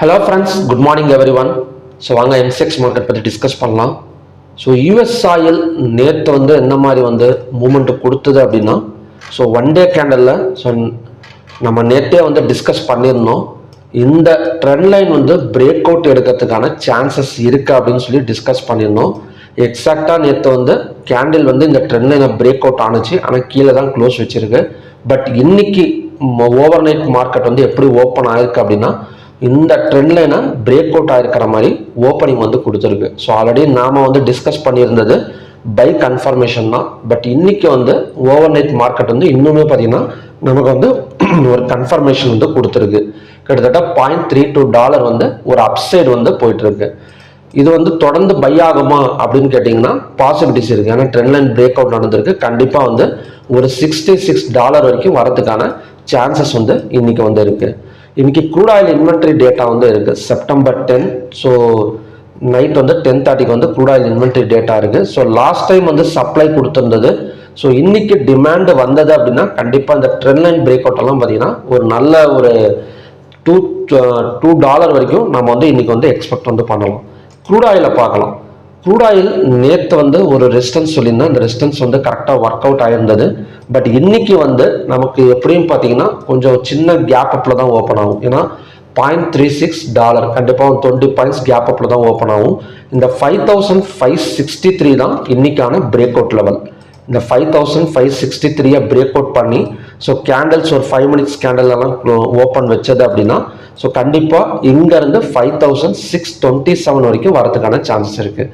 Hello friends, good morning everyone. So வாங்க MCX market பற்றி discuss பண்ணலாம். ஸோ யூஎஸ் ஆயில் நேற்று வந்து என்ன மாதிரி வந்து மூமெண்ட் கொடுத்தது அப்படின்னா, ஸோ ஒன் டே கேண்டலில் ஸோ நம்ம நேற்றே வந்து டிஸ்கஸ் பண்ணியிருந்தோம். இந்த ட்ரெண்ட் லைன் வந்து பிரேக் அவுட் எடுக்கிறதுக்கான சான்சஸ் இருக்குது அப்படின்னு சொல்லி டிஸ்கஸ் பண்ணியிருந்தோம். எக்ஸாக்டாக நேற்று வந்து கேண்டில் வந்து இந்த ட்ரெண்ட் லைனை பிரேக் அவுட் ஆணுச்சு, ஆனால் கீழே தான் க்ளோஸ் வச்சிருக்கு. பட் இன்னைக்கு ஓவர் நைட் மார்க்கெட் வந்து எப்படி ஓப்பன் ஆயிருக்கு அப்படின்னா, இந்த ட்ரெண்ட் லைனை பிரேக் அவுட் ஆகிருக்கிற மாதிரி ஓப்பனிங் வந்து கொடுத்துருக்கு. ஸோ ஆல்ரெடி நாம் வந்து டிஸ்கஸ் பண்ணியிருந்தது பை கன்ஃபர்மேஷன் தான். பட் இன்னைக்கு வந்து ஓவர் நைட் மார்க்கெட் வந்து இன்னுமே பார்த்தீங்கன்னா நமக்கு வந்து ஒரு கன்ஃபர்மேஷன் வந்து கொடுத்துருக்கு. கிட்டத்தட்ட $0.32 வந்து ஒரு அப்சைடு வந்து போயிட்டு இருக்கு. இது வந்து தொடர்ந்து பை ஆகுமா அப்படின்னு கேட்டிங்கன்னா பாசிபிலிட்டிஸ் இருக்குது. ஏன்னா ட்ரெண்ட் லைன் பிரேக் அவுட் நடந்திருக்கு. கண்டிப்பாக வந்து ஒரு $66 வரைக்கும் வரதுக்கான சான்சஸ் வந்து இன்னைக்கு வந்து இருக்குது. இன்னைக்கு க்ரூட் ஆயில் இன்வென்ட்ரி டேட்டா வந்து இருக்குது செப்டம்பர் 10. ஸோ நைட் வந்து 10:30 வந்து க்ரூட் ஆயில் இன்வென்ட்ரி டேட்டா இருக்குது. ஸோ லாஸ்ட் டைம் வந்து சப்ளை கொடுத்துருந்தது. ஸோ இன்னைக்கு டிமாண்ட் வந்தது அப்படின்னா கண்டிப்பாக இந்த ட்ரெண்ட் லைன் பிரேக் அவுட் எல்லாம் பார்த்தீங்கன்னா ஒரு நல்ல ஒரு $2 வரைக்கும் நம்ம வந்து இன்னைக்கு வந்து எக்ஸ்பெக்ட் வந்து பண்ணலாம். க்ரூட் ஆயிலை பார்க்கலாம். க்ரூட் ஆயில் நேற்று வந்து ஒரு ரெசிஸ்டன்ஸ் சொல்லியிருந்தேன். அந்த ரெசிஸ்டன்ஸ் வந்து கரெக்டாக ஒர்க் அவுட் ஆயிருந்தது. பட் இன்னைக்கு வந்து நமக்கு எப்படியும் பார்த்தீங்கன்னா கொஞ்சம் சின்ன கேப் அப்பில் தான் ஓப்பன் ஆகும். ஏன்னா $0.36 கண்டிப்பாக 20 பாயிண்ட்ஸ் கேப் அப்பில் தான் ஓப்பன் ஆகும். இந்த 5563 தான் இன்னைக்கான பிரேக் அவுட் லெவல். இந்த 5563 பிரேக் அவுட் பண்ணி ஸோ கேண்டல்ஸ் ஒரு 5 மினிட்ஸ் கேண்டல் எல்லாம் ஓப்பன் வச்சது அப்படின்னா ஸோ கண்டிப்பாக இங்கேருந்து 5627 வரைக்கும் வரதுக்கான சான்சஸ் இருக்குது.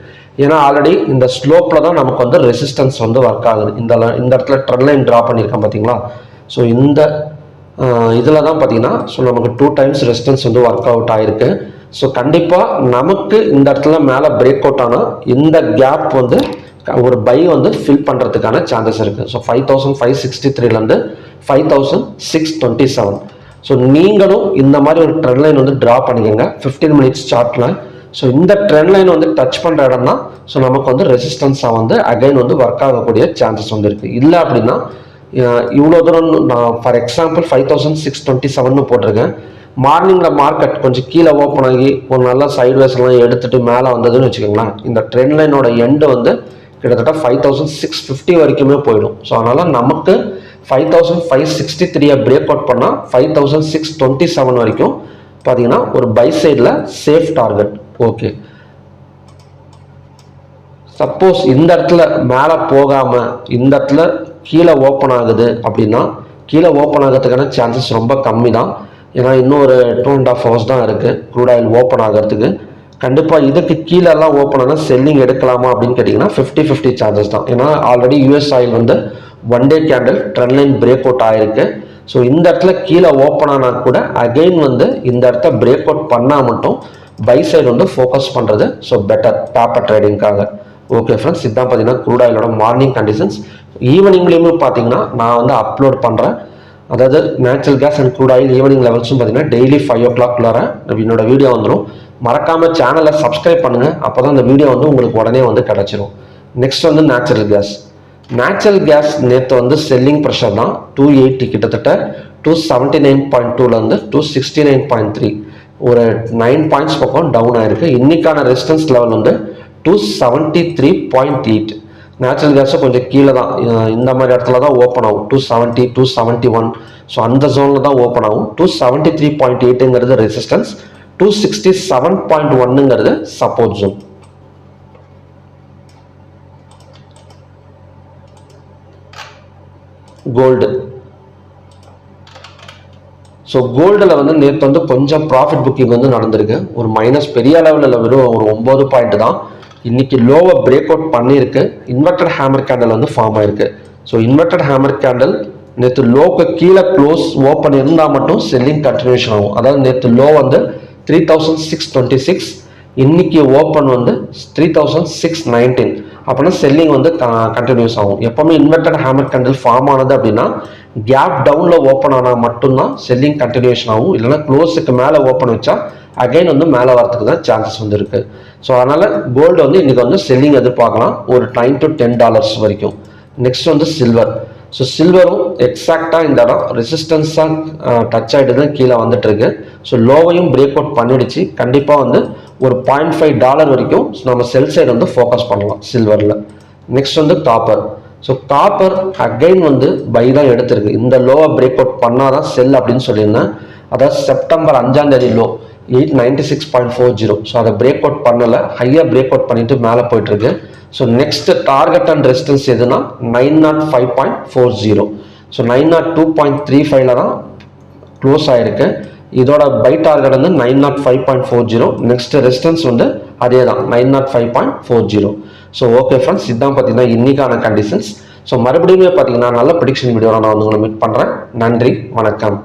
ஏன்னா ஆல்ரெடி இந்த ஸ்லோப்பில் தான் நமக்கு வந்து ரெசிஸ்டன்ஸ் வந்து ஒர்க் ஆகுது. இந்த இடத்துல ட்ரெண்ட் லைன் ட்ரா பண்ணியிருக்கேன் பார்த்தீங்களா. ஸோ இந்த இதில் தான் பார்த்தீங்கன்னா ஸோ நமக்கு 2 டைம்ஸ் ரெசிஸ்டன்ஸ் வந்து ஒர்க் அவுட் ஆகிருக்கு. ஸோ கண்டிப்பாக நமக்கு இந்த இடத்துல மேலே பிரேக் அவுட் ஆனால் இந்த கேப் வந்து ஒரு பை வந்து ஃபில் பண்ணுறதுக்கான சான்சஸ் இருக்குது. ஸோ 5563லேருந்து 5627. ஸோ நீங்களும் இந்த மாதிரி ஒரு ட்ரெண்ட் லைன் வந்து ட்ரா பண்ணிக்கோங்க 15 மினிட்ஸ் சார்ட்டில். ஸோ இந்த ட்ரெண்ட் லைன் வந்து டச் பண்ணுற இடம் தான் ஸோ நமக்கு வந்து ரெசிஸ்டன்ஸாக வந்து அகைன் வந்து ஒர்க் ஆகக்கூடிய சான்சஸ் வந்து இருக்குது. இல்லை அப்படின்னா இவ்வளோ தூரம் நான் ஃபார் எக்ஸாம்பிள் 5627 போட்டிருக்கேன். மார்னிங்கில் மார்க்கெட் கொஞ்சம் கீழே ஓப்பன் ஆகி ஒரு நல்ல சைட்வேஸ்லாம் எடுத்துகிட்டு மேலே வந்ததுன்னு வச்சுக்கோங்களேன், இந்த ட்ரெண்ட் லைனோட எண்டு வந்து கிட்டத்தட்ட 5650 வரைக்குமே போயிடும். ஸோ அதனால் நமக்கு 5563 பிரேக் அவுட் பண்ணால் 5627 வரைக்கும் பார்த்தீங்கன்னா ஒரு பை சைடில் சேஃப் டார்கெட். ஓகே, சப்போஸ் இந்த இடத்துல மேலே போகாமல் இந்த இடத்துல கீழே ஓப்பன் ஆகுது அப்படின்னா கீழே ஓப்பன் ஆகிறதுக்கான சான்சஸ் ரொம்ப கம்மி தான். ஏன்னா இன்னும் ஒரு 2.5 ஹவர்ஸ் தான் இருக்குது க்ரூட் ஆயில் ஓப்பன் ஆகிறதுக்கு. கண்டிப்பாக இதுக்கு கீழெல்லாம் ஓப்பன் ஆனால் செல்லிங் எடுக்கலாமா அப்படின்னு கேட்டிங்கன்னா 50-50 சான்சஸ் தான். ஏன்னா ஆல்ரெடி யூஎஸ் ஆயில் வந்து one day candle trend line break out ஆகிருக்கு. ஸோ இந்த இடத்துல கீழே ஓப்பன் ஆனால் கூட அகெயின் வந்து இந்த இடத்த பிரேக் அவுட் பண்ணால் மட்டும் பை சைடு வந்து ஃபோக்கஸ் பண்ணுறது ஸோ பெட்டர் பேப்பர் ட்ரேடிங்காக. ஓகே ஃப்ரெண்ட்ஸ், இதுதான் பார்த்தீங்கன்னா க்ரூட் ஆயிலோட மார்னிங் கண்டிஷன்ஸ். ஈவினிங்லேயுமே பார்த்தீங்கன்னா நான் வந்து அப்லோட் பண்ணுறேன். அதாவது natural gas and crude oil evening லெவல்ஸும் பார்த்தீங்கன்னா டெய்லி 5 o'clock என்னோட வீடியோ வந்துடும். மறக்காமல் சேனலை சப்ஸ்கிரைப் பண்ணுங்கள். அப்போ தான் இந்த வீடியோ வந்து உங்களுக்கு உடனே வந்து கிடச்சிரும். நெக்ஸ்ட் வந்து நேச்சுரல் கேஸ் நேற்று வந்து செல்லிங் ப்ரெஷர் தான் 280 கிட்டத்தட்ட 279.2லேருந்து 269.3 ஒரு 9 பாயிண்ட்ஸ் பக்கம் டவுன் ஆயிருக்கு. இன்னைக்கான ரெசிஸ்டன்ஸ் லெவல் வந்து 273.8. நேச்சுரல் கேஸும் கொஞ்சம் கீழே தான் இந்த மாதிரி இடத்துல தான் ஓப்பன் ஆகும். 270 271 ஸோ அந்த ஜோனில் தான் ஓப்பன் ஆகும். 273.8ங்கிறது ரெசிஸ்டன்ஸ், 267.1ங்கிறது சப்போர்ட் ஜோன். கோல்டு. ஸோ கோல்டில் வந்து நேற்று வந்து கொஞ்சம் ப்ராஃபிட் புக்கிங் வந்து நடந்திருக்கு. ஒரு மைனஸ் பெரிய லெவலில் வெறும் ஒரு 9 பாயிண்ட் தான். இன்னைக்கு லோவை பிரேக் அவுட் பண்ணியிருக்கு. இன்வெர்டட் ஹேமர் கேண்டல் வந்து ஃபார்ம் ஆயிருக்கு. ஸோ இன்வெர்டட் ஹேமர் கேண்டல் நேற்று லோக்கு கீழே க்ளோஸ் ஓப்பன் இருந்தால் மட்டும் செல்லிங் கண்டினியூஷன் ஆகும். அதாவது நேற்று லோ வந்து 3626, இன்னைக்கு ஓப்பன் வந்து 3619 அப்படின்னா செல்லிங் வந்து கண்டினியூஸ் ஆகும். எப்பவுமே இன்வெர்டட் ஹேமர் கேண்டில் ஃபார்ம் ஆனது அப்படின்னா கேப் டவுனில் ஓப்பன் ஆனால் மட்டும்தான் செல்லிங் கண்டினியூஷன் ஆகும். இல்லைன்னா க்ளோஸுக்கு மேலே ஓப்பன் வச்சா அகைன் வந்து மேலே வரதுக்கு தான் சான்சஸ் வந்து இருக்குது. ஸோ அதனால் கோல்டு வந்து இன்றைக்கி வந்து செல்லிங் எதிர்பார்க்கலாம் ஒரு $9 to $10 வரைக்கும். நெக்ஸ்ட் வந்து ஸோ சில்வரும் எக்ஸாக்டாக இந்த இடம் ரெசிஸ்டன்ஸாக டச் ஆகிட்டு தான் கீழே வந்துட்டு இருக்கு. ஸோ லோவையும் பிரேக் அவுட் பண்ணிடுச்சு. கண்டிப்பாக வந்து ஒரு $0.5 வரைக்கும் நம்ம செல் சைடு வந்து ஃபோக்கஸ் பண்ணலாம் சில்வரில். நெக்ஸ்ட் வந்து காப்பர். ஸோ காப்பர் அகைன் வந்து பை தான் எடுத்திருக்கு. இந்த லோவை பிரேக் அவுட் பண்ணாதான் செல் அப்படின்னு சொல்லியிருந்தேன். அதாவது செப்டம்பர் 5 லோ 896.40. ஸோ அதை பிரேக் அவுட் பண்ணலை, ஹையாக பிரேக் அவுட் பண்ணிட்டு மேலே போயிட்டு இருக்கு. So next target and resistance எதுனா 905.40. ஸோ 902.35 தான் க்ளோஸ் ஆயிருக்கு. இதோட பை டார்கெட் வந்து 905.40. நெக்ஸ்ட் ரெசிஸ்டன்ஸ் வந்து அதே தான் 905.40. ஸோ ஓகே ஃப்ரெண்ட்ஸ், இதுதான் பார்த்தீங்கன்னா இன்னைக்கான கண்டிஷன்ஸ். ஸோ மறுபடியும் பார்த்தீங்கன்னா நல்ல ப்ரெடிக்ஷன் வீடியோவில் நான் வந்து உங்களை மீட் பண்ணுறேன். நன்றி, வணக்கம்.